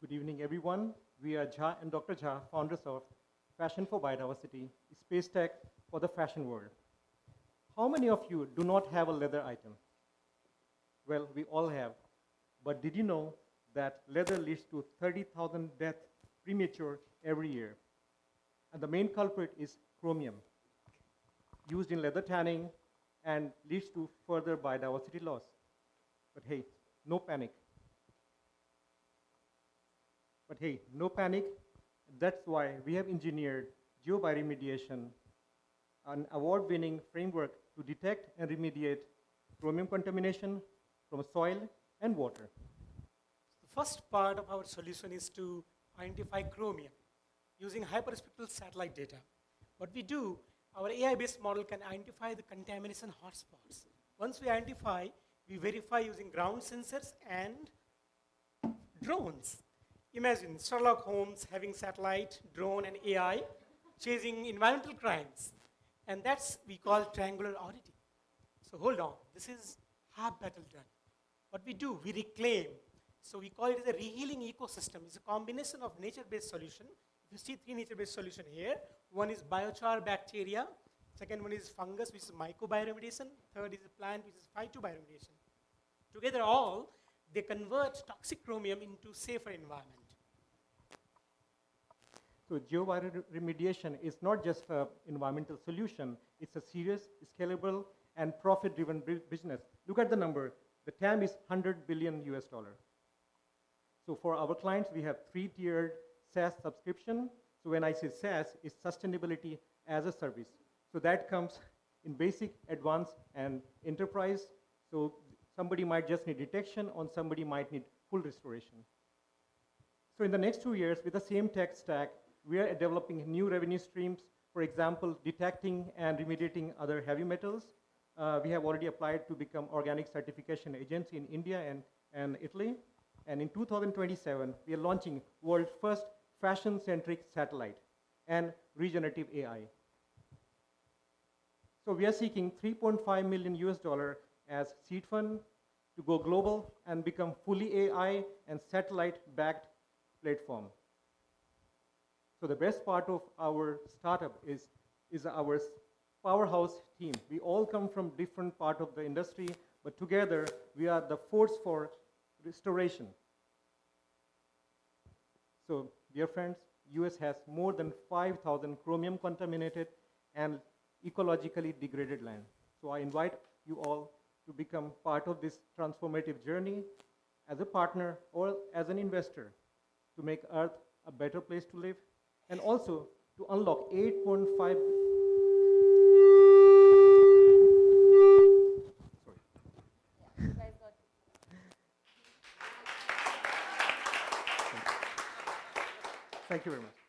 Good evening, everyone. We are Jha and Dr. Jha, founders of Fashion for Biodiversity, SpaceTech for the fashion world. How many of you do not have a leather item? Well, we all have. But did you know that leather leads to 30,000 deaths premature every year? And the main culprit is chromium, used in leather tanning and leads to further biodiversity loss. But hey, no panic. That's why we have engineered geobioremediation, an award-winning framework to detect and remediate chromium contamination from soil and water. The first part of our solution is to identify chromium using hyperspectral satellite data. What we do, our AI-based model can identify the contamination hotspots. Once we identify, we verify using ground sensors and drones. Imagine Sherlock Holmes having satellite, drone, and AI chasing environmental crimes. And that's we call triangular auditing. So hold on, this is half battle done. What we do, we reclaim. So we call it as a rehealing ecosystem. It's a combination of nature-based solution. You see three nature-based solutions here. One is biochar bacteria. Second one is fungus, which is microbioremediation. Third is a plant, which is phytobioremediation. Together all, they convert toxic chromium into safer environment. So geobioremediation is not just an environmental solution, it's a serious, scalable, and profit-driven business. Look at the number. The TAM is $100 billion US. So for our clients, we have three-tiered SaaS subscription. So when I say SaaS, it's sustainability as a service. So that comes in basic, advanced, and enterprise. So somebody might just need detection, or somebody might need full restoration. So in the next 2 years, with the same tech stack, we are developing new revenue streams. For example, detecting and remediating other heavy metals. We have already applied to become organic certification agency in India and Italy. And in 2027, we are launching world's first fashion-centric satellite and regenerative AI. So we are seeking $3.5 million US as seed fund to go global and become fully AI and satellite-backed platform. So the best part of our startup is our powerhouse team. We all come from different parts of the industry, but together we are the force for restoration. So, dear friends, US has more than 5,000 chromium contaminated and ecologically degraded land. So I invite you all to become part of this transformative journey as a partner or as an investor to make Earth a better place to live and also to unlock 8.5 Thank you very much.